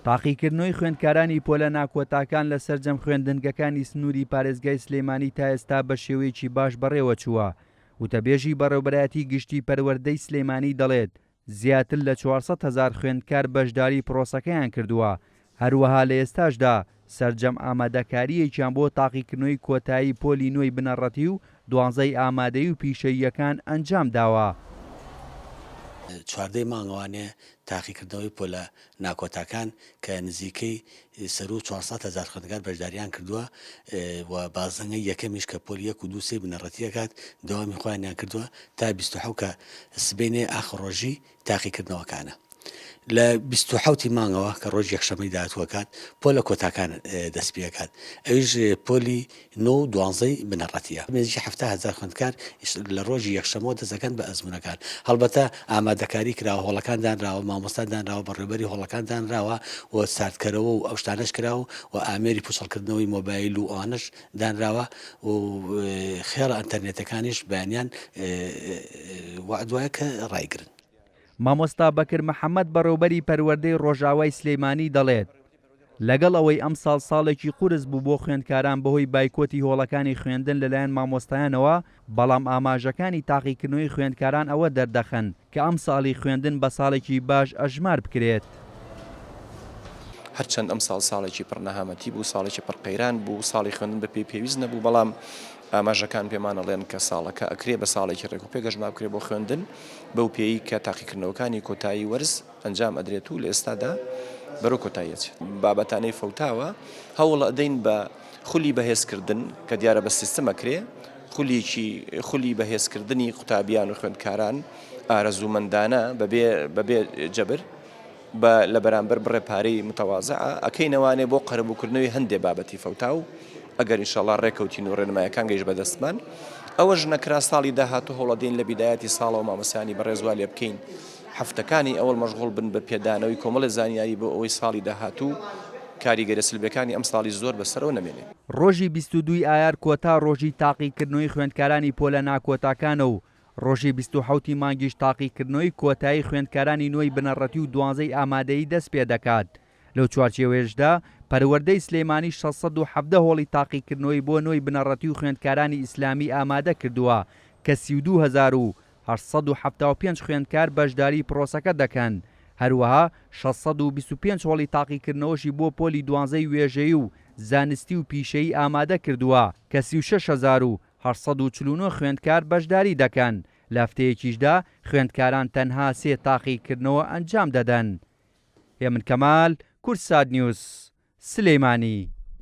تاقیکردنەوەی خوێندکارانی پۆلەناکۆتاکان لە سەرجەم خوێندنگەکانی سنوری پارێزگای سلێمانی تا ئێستا بە شێوەیەکی باش بەڕێوە چووە. وتەبێژی بەڕێوەبەرایەتی گشتی پەروەردەی سلێمانی دەڵێت زیاتر لە 400,000 خوێندکار بەشداری پرۆسەکەیان کردووە. هەروەها لە ئێستاشدا سەرجەم ئامادەکاریەکیان بۆ تاقیکردنەوەی کۆتایی پۆلی نوێی بنەڕەتی و 12 ئامادەی و پیشەییەکان ئەنجام داوە. چواردەی مانگەوانێ تاقیکردنەوەی پۆلەناکۆتاکان کە نزیکەی سەر و 400,000 خوێندکار بەشداریان کردووە و بازنگە یەکەمیش کە پۆلی 1 و 2 بنەڕەتیەکات دەوامی خۆیانیان کردووە تا 27 کە سبێنێ ئاخڕۆژی تاقیکردنەوەکانە. لە 27 مانگەوە کە ڕۆژ یەکشەمەی داهاتووەکات پۆلە کۆتاکان دەست پێکات. ئەویش پۆلی 9 و 12 بنەڕەتیە. نزیکی 70,000 خوێندکار لە ڕۆژی یەکشەمەوە دەستەکەن بە ئەزمونەکان. هەڵبەتە ئامادەکاری کراوە، هۆڵەکان دانراوە، مامۆستا دانراوە، بەڕێوەبەری هۆڵەکان دانراوە و ساردکەرەوە و ئەو شتانەش کراوە و ئامێری پوسەڵکردنەوەی مۆبایل و ئەوانش دانراوە و خێرە ئەنتەرنێتەکانیش بەیانیان وعدوایە کە ڕایگرن. مامۆستا بەکر محەممەد بەڕێوەبەری پەروەردەی ڕۆژاوای سلێمانی دەڵێت لەگەڵ ئەوەی ئەم ساڵ ساڵێکی قورس بوو بۆ خوێندکاران بەهۆی بایکۆتی هۆڵەکانی خوێندن لەلایەن مامۆستایانەوە، بەڵام ئاماژەکانی تاقیکردنەوەی خوێندکاران ئەوە دەردەخەن کە ئەم ساڵی خوێندن بە ساڵێکی باش ئەژمار بکرێت. هەرچەند ئەم ساڵێکی پڕنەهامەتی بوو، ساڵێکی پڕقەیران بوو، ساڵی خوێندن بە پێویست نەبوو، بەڵام ئاماژەکان پێمانەڵێن کە ساڵەکە ئەکرێ بە ساڵێکی ڕێک و پێگەژما بکرێ بۆ خوێندن بەو پێی کە تاقیکردنەوەکانی کۆتایی وەرز ئەنجام ئەدرێت و لە ئێستادا بەرەو کۆتاییەت. بابەتانەی فەوتاوە هەوڵ ئەدەین بە خولی بەهێزکردن کە دیارە بە سیستەم ئەکرێ، خولی بەهێزکردنی قوتابیان و خوێندکاران ئارەزوومەندانە بەبێ جەبر لە بەرامبەر بڕێپارەی متەوازە ئەکەینەوانێ بۆ قەرەبووکردنەوەی هەندێک بابەتی فەوتا و ئەگەر ئینشاءڵڵا ڕێکەوتین و ڕێنماییەکان گەیشت بەدەستمان ئەوەش نەکرا ساڵی داهاتوو هەوڵەدەین لە بیدایەتی ساڵەوە مامۆسانی بەڕێزوا لێ بکەین هەفتەکانی ئەوڵ مەشغوڵ بن بە پێدانەوەی کۆمەڵی زانیاری بۆ ئەوەی ساڵی داهاتوو کاریگەرە سلبەکانی ئەم ساڵی زۆر بەسەرەوە نەمێنێ. ڕۆژی 22 ئایار کۆتا ڕۆژی تاقیکردنەوەی خوێندکارانی پۆلەناکۆتاکانە و ڕۆژی 27 مانگیش تاقیکردنەوەی کۆتایی خوێندکارانی نوێی بنەڕەتی و 12 ئامادەیی دەست پێ دەکات. لەو چوارچێوەیەشدا پەروەردەی سلێمانی 617 هۆڵی تاقیکردنەوەی بۆ نوێی بنەڕەتی و خوێندکارانی ئیسلامی ئامادە کردووە کە 32,875 خوێندکار بەشداری پرۆسەکە دەکەن. هەروەها 625 هۆڵی تاقیکردنەوەشی بۆ پۆلی 12 وێژەیی و زانستی و پیشەیی ئامادە کردووە کە 36,849 خوێندکار بەشداری دەکەن. لە هەفتەیەکیشدا خوێندکاران تەنها 3 تاقیکردنەوە ئەنجام دەدەن. هێمن کەمال، کورسات نیوز، سلێمانی.